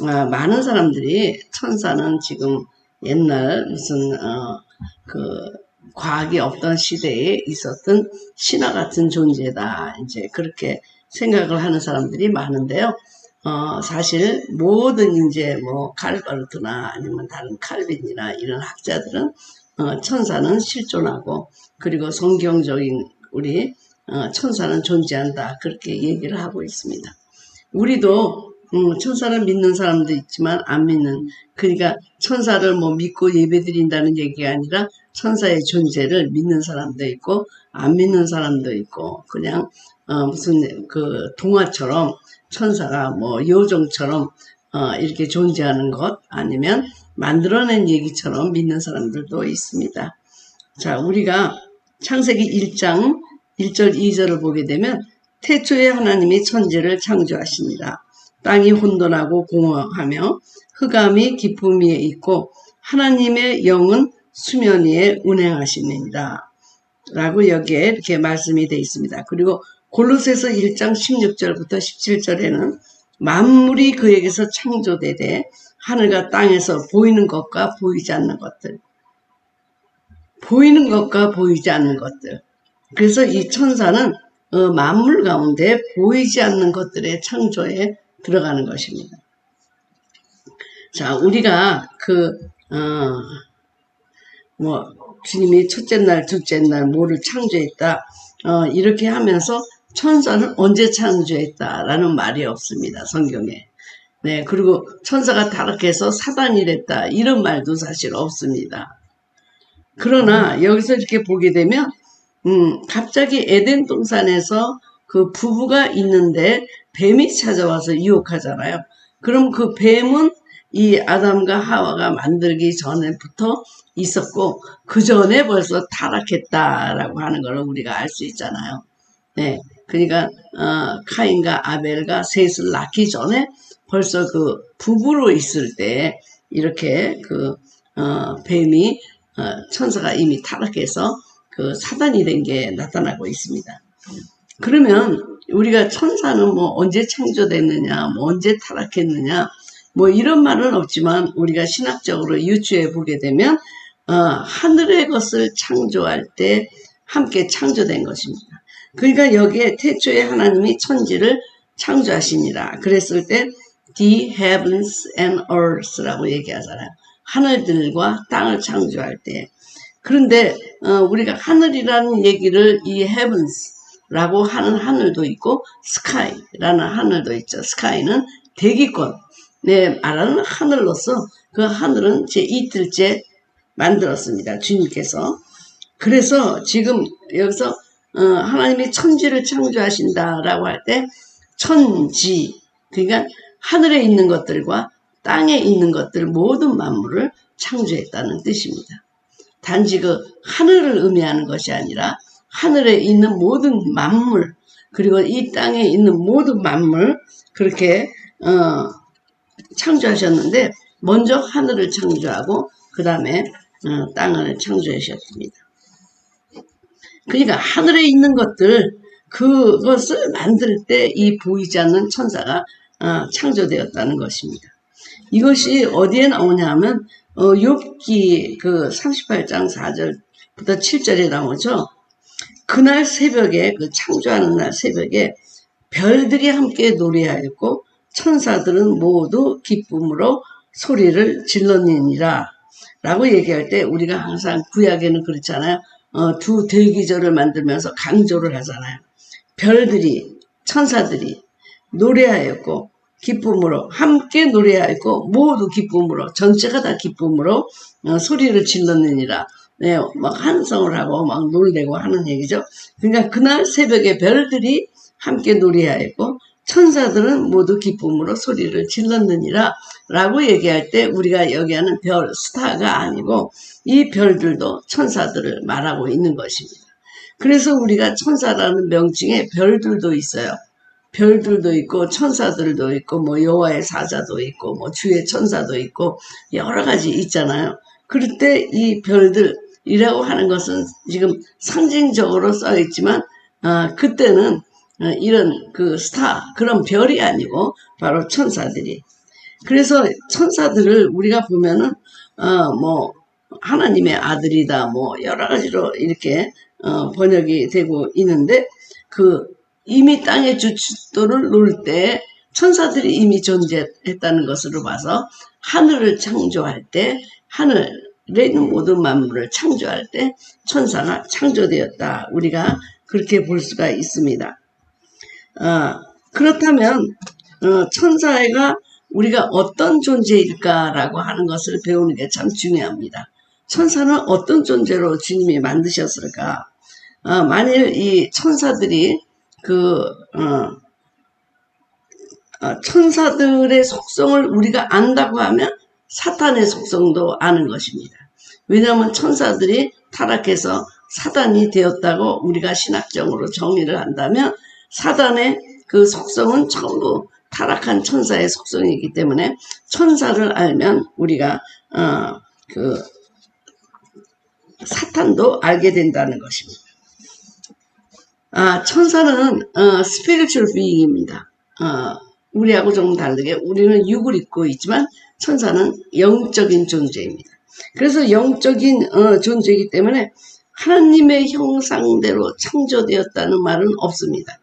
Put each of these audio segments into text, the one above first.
많은 사람들이 천사는 지금 옛날 무슨 그 과학이 없던 시대에 있었던 신화 같은 존재다. 이제 그렇게 생각을 하는 사람들이 많은데요. 사실 모든 이제 뭐 갈바르트나 아니면 다른 칼빈이나 이런 학자들은 천사는 실존하고 그리고 성경적인 우리 천사는 존재한다. 그렇게 얘기를 하고 있습니다. 우리도 천사를 믿는 사람도 있지만 안 믿는, 그러니까 천사를 뭐 믿고 예배드린다는 얘기가 아니라 천사의 존재를 믿는 사람도 있고 안 믿는 사람도 있고 그냥 무슨 그 동화처럼 천사가 뭐 요정처럼 이렇게 존재하는 것 아니면 만들어낸 얘기처럼 믿는 사람들도 있습니다. 자, 우리가 창세기 1장 1절 2절을 보게 되면 태초에 하나님이 천지를 창조하시니라. 땅이 혼돈하고 공허하며 흑암이 깊음 위에 있고 하나님의 영은 수면 위에 운행하시니라. 라고 여기에 이렇게 말씀이 되어 있습니다. 그리고 골로새서 1장 16절부터 17절에는 만물이 그에게서 창조되되 하늘과 땅에서 보이는 것과 보이지 않는 것들, 보이는 것과 보이지 않는 것들. 그래서 이 천사는 만물 가운데 보이지 않는 것들의 창조에 들어가는 것입니다. 자, 우리가 주님이 첫째 날, 둘째 날 뭐를 창조했다. 이렇게 하면서 천사는 언제 창조했다라는 말이 없습니다. 성경에. 네, 그리고 천사가 타락해서 사단이 됐다. 이런 말도 사실 없습니다. 그러나 여기서 이렇게 보게 되면 갑자기 에덴 동산에서 그 부부가 있는데 뱀이 찾아와서 유혹하잖아요. 그럼 그 뱀은 이 아담과 하와가 만들기 전에부터 있었고 그 전에 벌써 타락했다라고 하는 걸 우리가 알 수 있잖아요. 네, 그러니까 카인과 아벨과 셋을 낳기 전에 벌써 그 부부로 있을 때 이렇게 뱀이 천사가 이미 타락해서 그 사단이 된 게 나타나고 있습니다. 그러면 우리가 천사는 뭐 언제 창조됐느냐, 뭐 언제 타락했느냐, 뭐 이런 말은 없지만 우리가 신학적으로 유추해 보게 되면 하늘의 것을 창조할 때 함께 창조된 것입니다. 그러니까 여기에 태초에 하나님이 천지를 창조하시니라. 그랬을 때 the heavens and earth라고 얘기하잖아요. 하늘들과 땅을 창조할 때. 그런데 우리가 하늘이라는 얘기를 이 heavens라고 하는 하늘도 있고 sky라는 하늘도 있죠. sky는 대기권, 말하는 하늘로서 그 하늘은 제2틀째 만들었습니다. 주님께서. 그래서 지금 여기서 하나님이 천지를 창조하신다라고 할 때 천지, 그러니까 하늘에 있는 것들과 땅에 있는 것들 모든 만물을 창조했다는 뜻입니다. 단지 그 하늘을 의미하는 것이 아니라 하늘에 있는 모든 만물 그리고 이 땅에 있는 모든 만물 그렇게 창조하셨는데 먼저 하늘을 창조하고 그 다음에 땅을 창조하셨습니다. 그러니까 하늘에 있는 것들 그것을 만들 때 이 보이지 않는 천사가 창조되었다는 것입니다. 이것이 어디에 나오냐 하면 욥기 그 38장 4절부터 7절에 나오죠. 그날 새벽에 그 창조하는 날 새벽에 별들이 함께 노래하였고 천사들은 모두 기쁨으로 소리를 질렀느니라 라고 얘기할 때 우리가 항상 구약에는 그렇잖아요. 두 대기절을 만들면서 강조를 하잖아요. 별들이 천사들이 노래하였고 기쁨으로 함께 노래하였고 모두 기쁨으로 전체가 다 기쁨으로 소리를 질렀느니라. 네, 막 환성을 하고 막 놀래고 하는 얘기죠. 그러니까 그날 새벽에 별들이 함께 노래하였고 천사들은 모두 기쁨으로 소리를 질렀느니라 라고 얘기할 때 우리가 여기 하는 별, 스타가 아니고 이 별들도 천사들을 말하고 있는 것입니다. 그래서 우리가 천사라는 명칭에 별들도 있어요. 별들도 있고 천사들도 있고 뭐 여호와의 사자도 있고 뭐 주의 천사도 있고 여러 가지 있잖아요. 그럴 때 이 별들이라고 하는 것은 지금 상징적으로 써 있지만 그때는 이런 그 스타 그런 별이 아니고 바로 천사들이 그래서 천사들을 우리가 보면은 뭐 하나님의 아들이다 뭐 여러 가지로 이렇게 번역이 되고 있는데 그 이미 땅의 주춧돌을 놓을 때 천사들이 이미 존재했다는 것으로 봐서 하늘을 창조할 때 하늘에 있는 모든 만물을 창조할 때 천사가 창조되었다. 우리가 그렇게 볼 수가 있습니다. 그렇다면 천사가 우리가 어떤 존재일까라고 하는 것을 배우는 게 참 중요합니다. 천사는 어떤 존재로 주님이 만드셨을까? 만일 이 천사들이 천사들의 속성을 우리가 안다고 하면 사탄의 속성도 아는 것입니다. 왜냐하면 천사들이 타락해서 사단이 되었다고 우리가 신학적으로 정의를 한다면 사단의 그 속성은 전부 타락한 천사의 속성이기 때문에 천사를 알면 우리가 사탄도 알게 된다는 것입니다. 천사는 spiritual being입니다. 우리하고 조금 다르게 우리는 육을 입고 있지만 천사는 영적인 존재입니다. 그래서 영적인 존재이기 때문에 하나님의 형상대로 창조되었다는 말은 없습니다.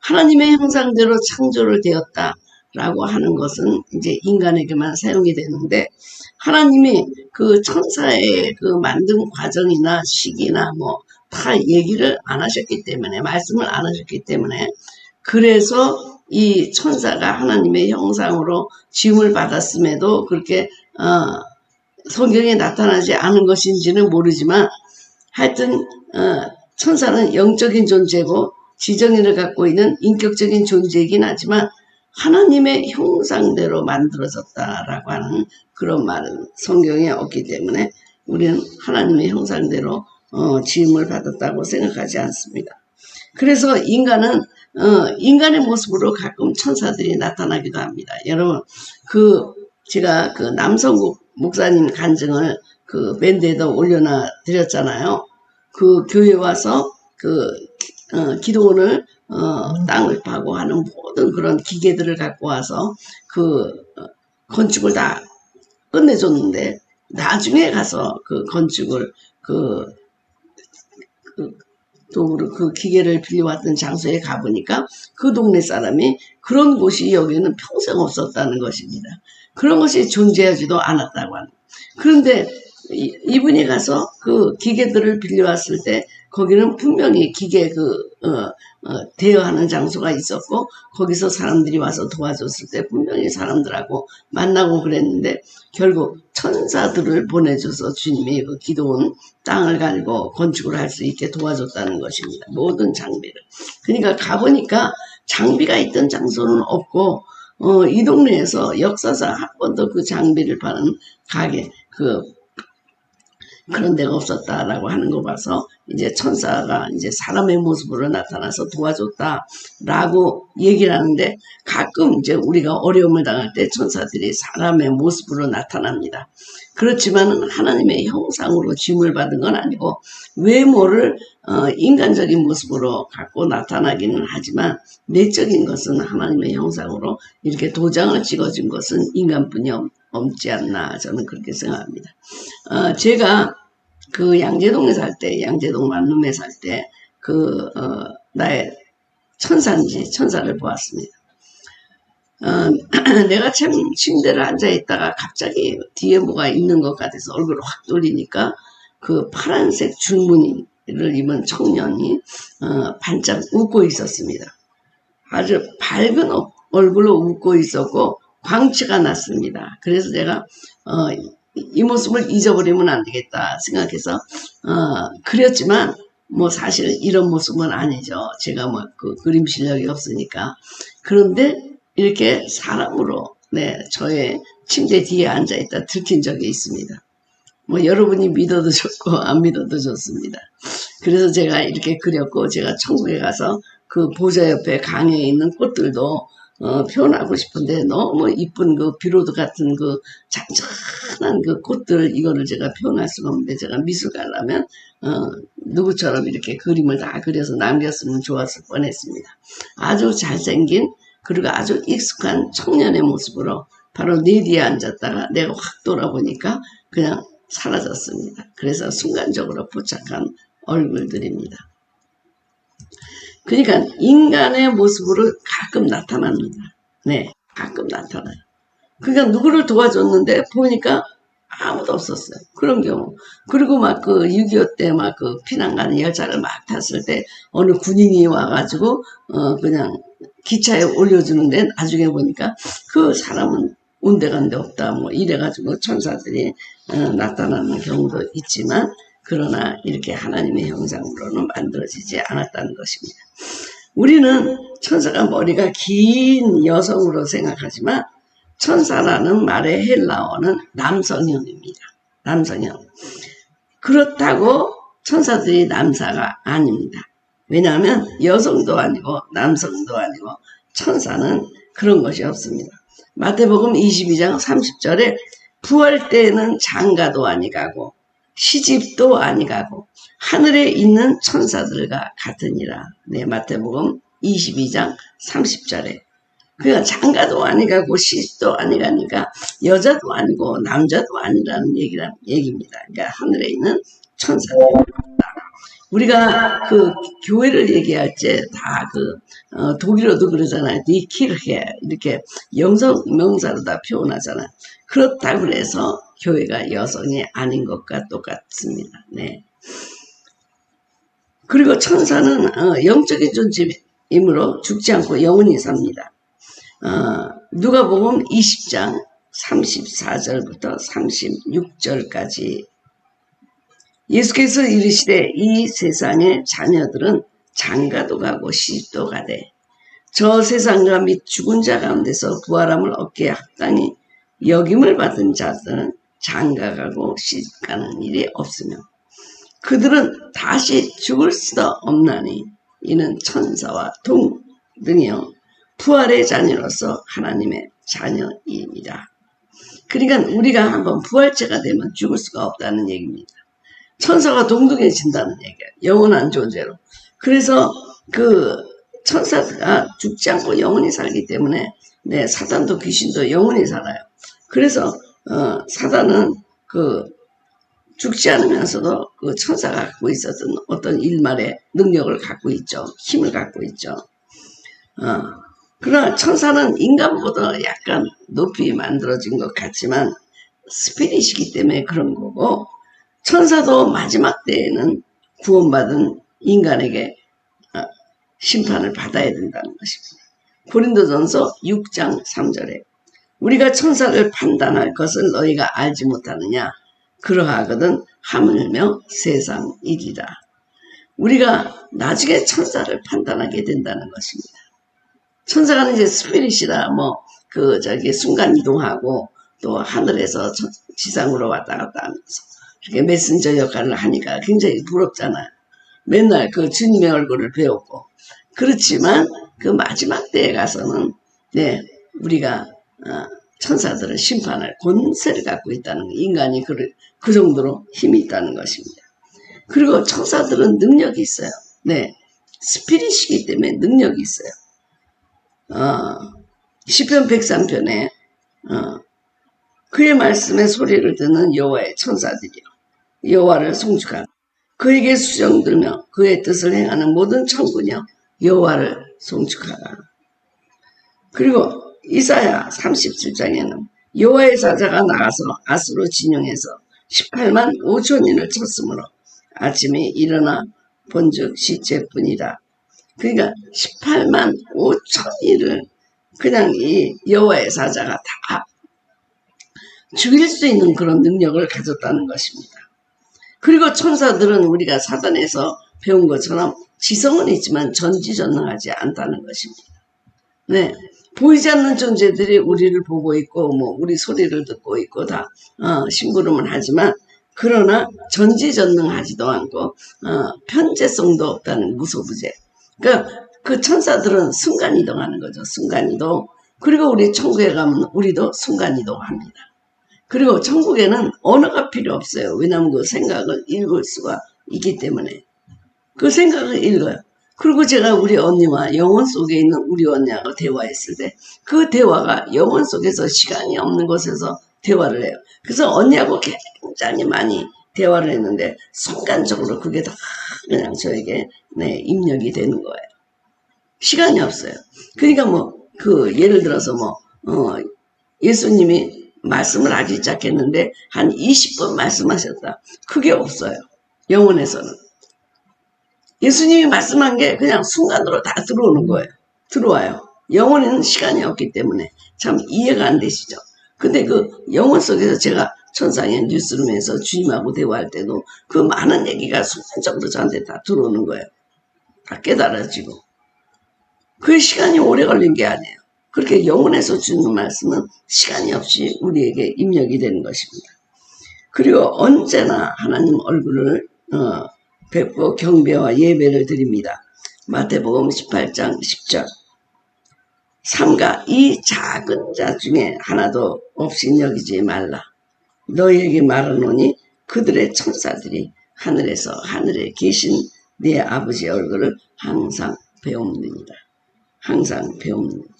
하나님의 형상대로 창조를 되었다라고 하는 것은 이제 인간에게만 사용이 되는데 하나님이 그 천사의 그 만든 과정이나 시기나 뭐 다 얘기를 안 하셨기 때문에 말씀을 안 하셨기 때문에 그래서 이 천사가 하나님의 형상으로 지음을 받았음에도 그렇게 성경에 나타나지 않은 것인지는 모르지만 하여튼 천사는 영적인 존재고 지정인을 갖고 있는 인격적인 존재이긴 하지만 하나님의 형상대로 만들어졌다라고 하는 그런 말은 성경에 없기 때문에 우리는 하나님의 형상대로 지음을 받았다고 생각하지 않습니다. 그래서 인간은 인간의 모습으로 가끔 천사들이 나타나기도 합니다. 여러분 제가 남성국 목사님 간증을 밴드에다 올려놔 드렸잖아요. 그 교회 와서 기도원을 땅을 파고 하는 모든 그런 기계들을 갖고 와서 건축을 다 끝내줬는데 나중에 가서 건축을 도구로 기계를 빌려왔던 장소에 가보니까 그 동네 사람이 그런 곳이 여기는 평생 없었다는 것입니다. 그런 것이 존재하지도 않았다고 하는. 그런데 이분이 가서 기계들을 빌려왔을 때 거기는 분명히 기계 대여하는 장소가 있었고 거기서 사람들이 와서 도와줬을 때 분명히 사람들하고 만나고 그랬는데 결국 천사들을 보내줘서 주님이 기도원 땅을 갈고 건축을 할 수 있게 도와줬다는 것입니다. 모든 장비를. 그러니까 가보니까 장비가 있던 장소는 없고 이 동네에서 역사상 한 번도 그 장비를 파는 가게 그런 데가 없었다라고 하는 거 봐서 이제 천사가 이제 사람의 모습으로 나타나서 도와줬다라고 얘기를 하는데 가끔 이제 우리가 어려움을 당할 때 천사들이 사람의 모습으로 나타납니다. 그렇지만 하나님의 형상으로 지음을 받은 건 아니고 외모를 인간적인 모습으로 갖고 나타나기는 하지만 내적인 것은 하나님의 형상으로 이렇게 도장을 찍어준 것은 인간뿐이 없지 않나 저는 그렇게 생각합니다. 제가 양재동에 살 때, 양재동 만룸에 살 때, 나의 천사를 보았습니다. 내가 참 침대를 앉아있다가 갑자기 뒤에 뭐가 있는 것 같아서 얼굴을 확 돌리니까 파란색 줄무늬를 입은 청년이, 반짝 웃고 있었습니다. 아주 밝은 얼굴로 웃고 있었고, 광채가 났습니다. 그래서 제가, 이 모습을 잊어버리면 안 되겠다 생각해서 그렸지만 뭐 사실 이런 모습은 아니죠. 제가 그림 실력이 없으니까. 그런데 이렇게 사람으로 저의 침대 뒤에 앉아있다 들킨 적이 있습니다. 뭐 여러분이 믿어도 좋고 안 믿어도 좋습니다. 그래서 제가 이렇게 그렸고 제가 천국에 가서 보좌 옆에 강에 있는 꽃들도 표현하고 싶은데 너무 이쁜 비로드 같은 잔잔한 꽃들 이거를 제가 표현할 수가 없는데 제가 미술가라면 누구처럼 이렇게 그림을 다 그려서 남겼으면 좋았을 뻔했습니다. 아주 잘생긴 그리고 아주 익숙한 청년의 모습으로 바로 내 뒤에 앉았다가 내가 확 돌아보니까 그냥 사라졌습니다. 그래서 순간적으로 포착한 얼굴들입니다. 그러니까 인간의 모습으로 가끔 나타납니다. 네, 가끔 나타나요. 그러니까 누구를 도와줬는데 보니까 아무도 없었어요. 그런 경우. 그리고 막 그 6.25 때 막 그 피난 가는 열차를 막 탔을 때 어느 군인이 와가지고 그냥 기차에 올려주는데 나중에 보니까 그 사람은 온데간데 없다 뭐 이래가지고 천사들이 나타나는 경우도 있지만 그러나 이렇게 하나님의 형상으로는 만들어지지 않았다는 것입니다. 우리는 천사가 머리가 긴 여성으로 생각하지만 천사라는 말의 헬라어는 남성형입니다. 남성형. 그렇다고 천사들이 남사가 아닙니다. 왜냐하면 여성도 아니고 남성도 아니고 천사는 그런 것이 없습니다. 마태복음 22장 30절에 부활 때에는 장가도 아니가고 시집도 아니가고 하늘에 있는 천사들과 같으니라. 네, 마태복음 22장 30절에 그러니까 장가도 아니가고 시집도 아니가니까 여자도 아니고 남자도 아니라는 얘기입니다. 그러니까 하늘에 있는 천사들입니다. 우리가 그 교회를 얘기할 때 다 독일어도 그러잖아요. 니키르헤 이렇게 영성 명사로 다 표현하잖아요. 그렇다고 해서 교회가 여성이 아닌 것과 똑같습니다. 네. 그리고 천사는 영적인 존재이므로 죽지 않고 영원히 삽니다. 누가복음 20장 34절부터 36절까지 예수께서 이르시되 이 세상의 자녀들은 장가도 가고 시집도 가되 저 세상과 및 죽은 자 가운데서 부활함을 얻기에 합당히 여김을 받은 자들은 장가가고 시집가는 일이 없으며 그들은 다시 죽을 수도 없나니 이는 천사와 동등이요 부활의 자녀로서 하나님의 자녀입니다. 그러니까 우리가 한번 부활체가 되면 죽을 수가 없다는 얘기입니다. 천사가 동등해진다는 얘기예요. 영원한 존재로. 그래서 그 천사가 죽지 않고 영원히 살기 때문에 네, 사단도 귀신도 영원히 살아요. 그래서 사단은 그 죽지 않으면서도 그 천사가 갖고 있었던 어떤 일말의 능력을 갖고 있죠. 힘을 갖고 있죠. 그러나 천사는 인간보다 약간 높이 만들어진 것 같지만 스피릿이기 때문에 그런 거고 천사도 마지막 때에는 구원받은 인간에게 심판을 받아야 된다는 것입니다. 고린도전서 6장 3절에 우리가 천사를 판단할 것을 너희가 알지 못하느냐 그러하거든 하물며 세상이리라. 우리가 나중에 천사를 판단하게 된다는 것입니다. 천사가 이제 스피릿이라 순간 이동하고 또 하늘에서 지상으로 왔다 갔다 하면서 이렇게 메신저 역할을 하니까 굉장히 부럽잖아요. 맨날 그 주님의 얼굴을 배웠고 그렇지만 그 마지막 때에 가서는 네 우리가 천사들은 심판할 권세를 갖고 있다는 거, 인간이 그 정도로 힘이 있다는 것입니다. 그리고 천사들은 능력이 있어요. 네, 스피릿이기 때문에 능력이 있어요. 시편 103편에 그의 말씀에 소리를 듣는 여호와의 천사들이요 여호와를 송축하라. 그에게 수정들며 그의 뜻을 행하는 모든 천군이요 여호와를 송축하라. 그리고 이사야 37장에는 여호와의 사자가 나가서 아수로 진영에서 18만 5천인을 쳤으므로 아침에 일어나 본즉 시체뿐이라. 그러니까 18만 5천인을 그냥 이 여호와의 사자가 다 죽일 수 있는 그런 능력을 가졌다는 것입니다. 그리고 천사들은 우리가 사단에서 배운 것처럼 지성은 있지만 전지전능하지 않다는 것입니다. 네, 보이지 않는 존재들이 우리를 보고 있고 우리 소리를 듣고 있고 다 심부름을 하지만 그러나 전지전능하지도 않고 편재성도 없다는 무소부재. 그러니까 그 천사들은 순간이동하는 거죠. 순간이동. 그리고 우리 천국에 가면 우리도 순간이동합니다. 그리고 천국에는 언어가 필요 없어요. 왜냐하면 그 생각을 읽을 수가 있기 때문에 그 생각을 읽어요. 그리고 제가 우리 언니와 영혼 속에 있는 우리 언니하고 대화했을 때 그 대화가 영혼 속에서 시간이 없는 곳에서 대화를 해요. 그래서 언니하고 굉장히 많이 대화를 했는데 순간적으로 그게 다 그냥 저에게 입력이 되는 거예요. 시간이 없어요. 그러니까 예를 들어서 예수님이 말씀을 하기 시작했는데 한 20분 말씀하셨다. 그게 없어요. 영혼에서는. 예수님이 말씀한 게 그냥 순간으로 다 들어오는 거예요. 들어와요. 영혼에는 시간이 없기 때문에 참 이해가 안 되시죠. 근데 그 영혼 속에서 제가 천상의 뉴스룸에서 주님하고 대화할 때도 그 많은 얘기가 순간적으로 저한테 다 들어오는 거예요. 다 깨달아지고. 그 시간이 오래 걸린 게 아니에요. 그렇게 영혼에서 주는 말씀은 시간이 없이 우리에게 입력이 되는 것입니다. 그리고 언제나 하나님 얼굴을 뵙고 경배와 예배를 드립니다. 마태복음 18장 10절. 삼가 이 작은 자 중에 하나도 없이 여기지 말라. 너희에게 말하노니 그들의 천사들이 하늘에서 하늘에 계신 네 아버지의 얼굴을 항상 배웁니다. 항상 배웁니다.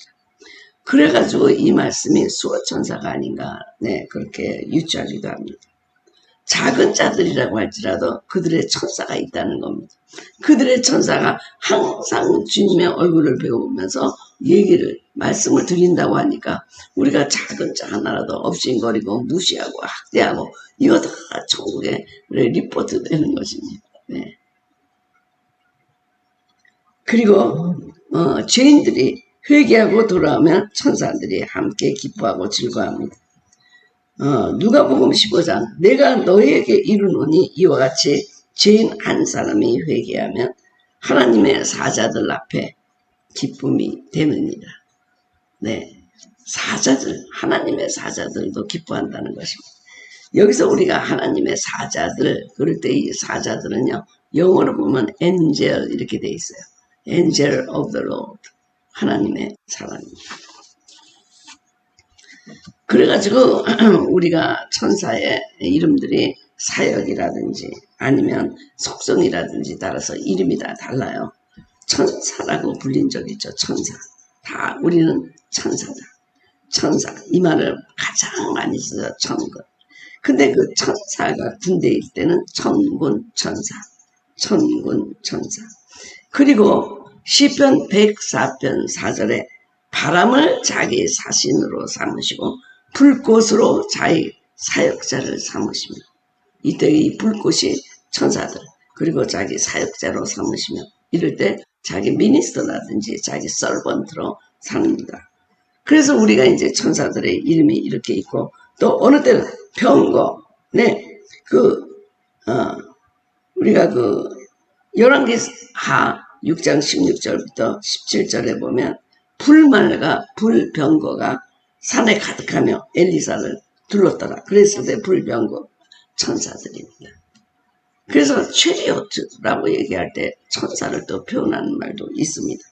그래가지고 이 말씀이 수호천사가 아닌가 그렇게 유추하기도 합니다. 작은 자들이라고 할지라도 그들의 천사가 있다는 겁니다. 그들의 천사가 항상 주님의 얼굴을 배우면서 말씀을 드린다고 하니까 우리가 작은 자 하나라도 업신거리고 무시하고 학대하고 이거 다 천국에 리포트 되는 것입니다. 네. 그리고 죄인들이 회개하고 돌아오면 천사들이 함께 기뻐하고 즐거워합니다. 누가복음 15장 내가 너희에게 이르노니 이와 같이 죄인 한 사람이 회개하면 하나님의 사자들 앞에 기쁨이 되느니라. 네, 사자들, 하나님의 사자들도 기뻐한다는 것입니다. 여기서 우리가 하나님의 사자들, 그럴 때 이 사자들은요, 영어로 보면 angel 이렇게 돼 있어요. angel of the Lord, 하나님의 사람입니다. 그래가지고 우리가 천사의 이름들이 사역이라든지 아니면 속성이라든지 따라서 이름이 다 달라요. 천사라고 불린 적 있죠. 천사. 다 우리는 천사다. 천사. 이 말을 가장 많이 써서 천군. 근데 그 천사가 군대일 때는 천군 천사. 천군 천사. 그리고 시편 104편 4절에 바람을 자기 사신으로 삼으시고 불꽃으로 자기 사역자를 삼으시며 이때 이 불꽃이 천사들 그리고 자기 사역자로 삼으시며 이럴 때 자기 미니스터라든지 자기 서번트로 삽니다. 그래서 우리가 이제 천사들의 이름이 이렇게 있고 또 어느 때는 병거 우리가 열왕기하 6장 16절부터 17절에 보면 불병거가 산에 가득하며 엘리사를 둘렀더라. 그랬을 때 불병거 천사들입니다. 그래서 체리오트라고 얘기할 때 천사를 또 표현하는 말도 있습니다.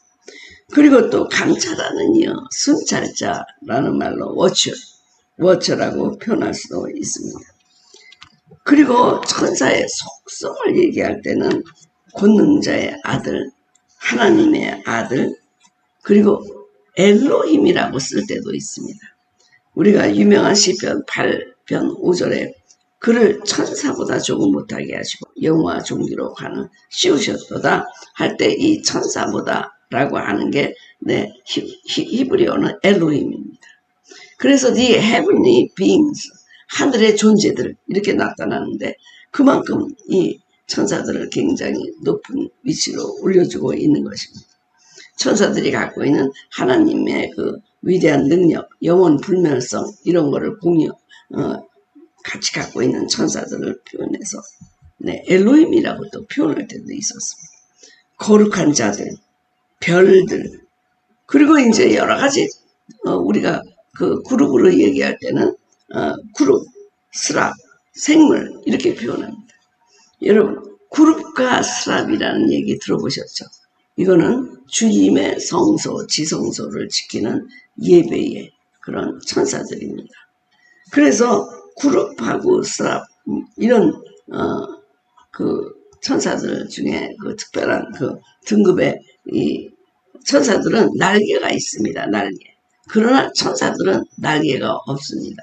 그리고 또 감찰하는 이여 순찰자라는 말로 워처라고 표현할 수도 있습니다. 그리고 천사의 속성을 얘기할 때는 권능자의 아들, 하나님의 아들, 그리고 엘로힘이라고 쓸 때도 있습니다. 우리가 유명한 시편 8편 5절에 그를 천사보다 조금 못하게 하시고 영화 종기로 가는 씌우셨도다 할 때 이 천사보다 라고 하는 게 히브리어는 엘로힘입니다. 그래서 the heavenly beings 하늘의 존재들 이렇게 나타나는데 그만큼 이 천사들을 굉장히 높은 위치로 올려주고 있는 것입니다. 천사들이 갖고 있는 하나님의 그 위대한 능력, 영원 불멸성 이런 거를 같이 갖고 있는 천사들을 표현해서 엘로힘이라고 또 표현할 때도 있었습니다. 거룩한 자들, 별들, 그리고 이제 여러 가지 우리가 그 그룹으로 얘기할 때는 그룹, 스랍, 생물 이렇게 표현합니다. 여러분 그룹과 스랍이라는 얘기 들어보셨죠? 이거는 주님의 성소, 지성소를 지키는 예배의 그런 천사들입니다. 그래서 그룹하고 스랍 이런 천사들 중에 그 특별한 그 등급의 이 천사들은 날개가 있습니다. 날개. 그러나 천사들은 날개가 없습니다.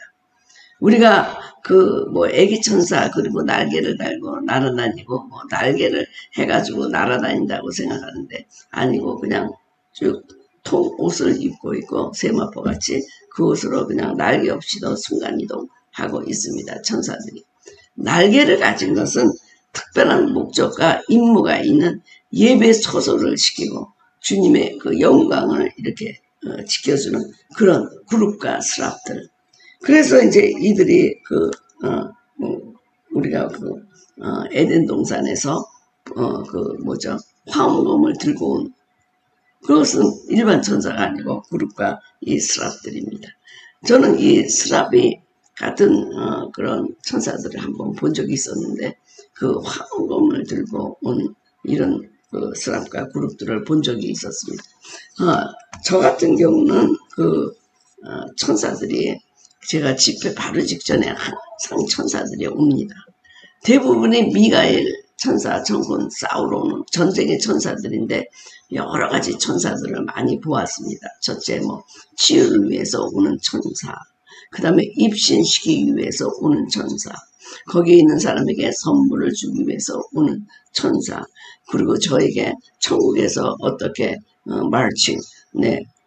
우리가 그 뭐 애기 천사 그리고 날개를 달고 날아다니고 뭐 날개를 해가지고 날아다닌다고 생각하는데 아니고 그냥 쭉 통 옷을 입고 있고 세마포 같이 그 옷으로 그냥 날개 없이도 순간이동하고 있습니다. 천사들이. 날개를 가진 것은 특별한 목적과 임무가 있는 예배 소설을 시키고 주님의 그 영광을 이렇게 지켜주는 그런 그룹과 스랍들. 그래서 이제 이들이 우리가 에덴 동산에서 화음검을 들고 온 그것은 일반 천사가 아니고 그룹과 이 스랍들입니다. 저는 이 스랍이 같은 그런 천사들을 한번 본 적이 있었는데 그 화음검을 들고 온 이런 그 스랍과 그룹들을 본 적이 있었습니다. 저 같은 경우는 천사들이 제가 집회 바로 직전에 항상 천사들이 옵니다. 대부분이 미가엘 천사, 전군 싸우러 전쟁의 천사들인데 여러 가지 천사들을 많이 보았습니다. 첫째 치유를 위해서 오는 천사, 그 다음에 입신시키기 위해서 오는 천사, 거기에 있는 사람에게 선물을 주기 위해서 오는 천사, 그리고 저에게 천국에서 어떻게 말칭,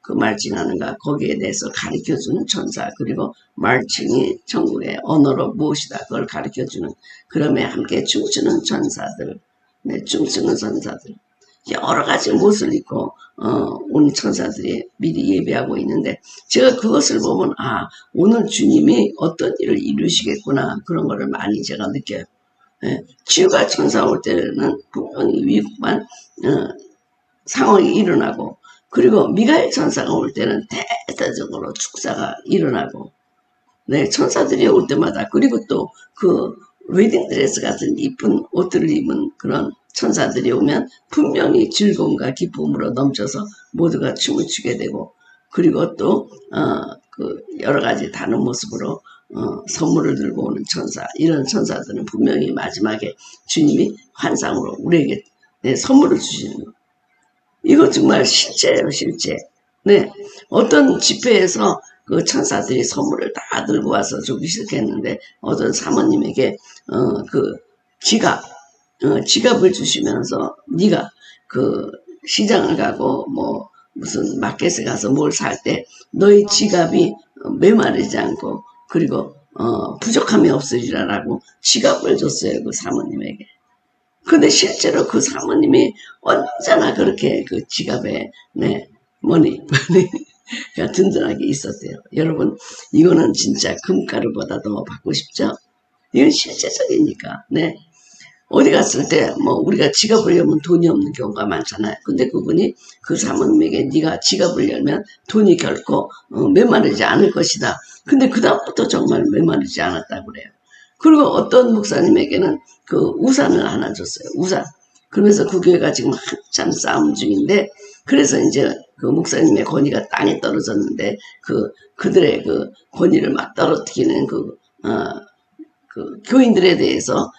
그 말칭하는가 거기에 대해서 가르쳐주는 천사, 그리고 말칭이 천국의 언어로 무엇이다 그걸 가르쳐주는, 그러면 함께 춤추는 천사들, 춤추는 천사들, 여러 가지 옷을 입고 온 천사들이 미리 예배하고 있는데 제가 그것을 보면 오늘 주님이 어떤 일을 이루시겠구나 그런 거를 많이 제가 느껴요. 치유가 천사 올 때는 분명히 위급한 상황이 일어나고, 그리고 미가엘 천사가 올 때는 대대적으로 축사가 일어나고, 천사들이 올 때마다, 그리고 또 그 웨딩드레스 같은 이쁜 옷들을 입은 그런 천사들이 오면 분명히 즐거움과 기쁨으로 넘쳐서 모두가 춤을 추게 되고, 그리고 또 여러 가지 다른 모습으로 선물을 들고 오는 천사, 이런 천사들은 분명히 마지막에 주님이 환상으로 우리에게 선물을 주시는 거. 이거 정말 실제예요, 실제. 어떤 집회에서 그 천사들이 선물을 다 들고 와서 주기 시작했는데 어떤 사모님에게 지갑을 주시면서 네가 그 시장을 가고 무슨 마켓에 가서 뭘 살 때 너의 지갑이 메마르지 않고 그리고 부족함이 없으리라라고 지갑을 줬어요, 그 사모님에게. 근데 실제로 그 사모님이 언제나 그렇게 그 지갑에 머니가 든든하게 있었대요. 여러분, 이거는 진짜 금가루보다 더 받고 싶죠? 이건 실제적이니까. 어디 갔을 때 우리가 지갑을 열면 돈이 없는 경우가 많잖아요. 근데 그분이 그 사모님에게 네가 지갑을 열면 돈이 결코 메마르지 않을 것이다. 근데 그 다음부터 정말 메마르지 않았다고 그래요. 그리고 어떤 목사님에게는 그 우산을 하나 줬어요. 우산. 그러면서 그 교회가 지금 한참 싸움 중인데, 그래서 이제 그 목사님의 권위가 땅에 떨어졌는데 그들의 그 권위를 막 떨어뜨리는 그 교인들에 대해서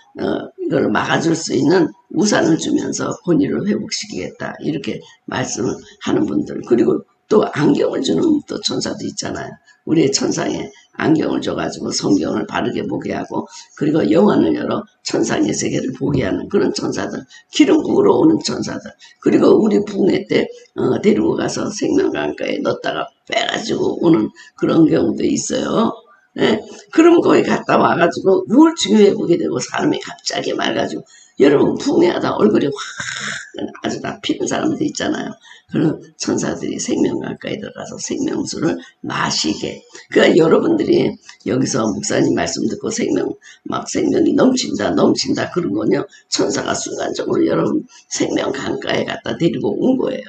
이걸 막아줄 수 있는 우산을 주면서 권위를 회복시키겠다 이렇게 말씀을 하는 분들, 그리고 또 안경을 주는 또 천사도 있잖아요. 우리의 천상에 안경을 줘가지고 성경을 바르게 보게 하고, 그리고 영안을 열어 천상의 세계를 보게 하는 그런 천사들, 기름국으로 오는 천사들, 그리고 우리 붕괴 때 데리고 가서 생명강가에 넣었다가 빼가지고 오는 그런 경우도 있어요. 그러면 거기 갔다 와가지고 우울증을 회복이 되고 사람이 갑자기 맑아지고, 여러분 붕괴하다 얼굴이 확 아주 다 피는 사람들 있잖아요. 그런 천사들이 생명강가에 들어가서 생명수를 마시게. 그러니까 여러분들이 여기서 목사님 말씀 듣고 생명이 넘친다 그런 거는요, 천사가 순간적으로 여러분 생명강가에 갖다 데리고 온 거예요.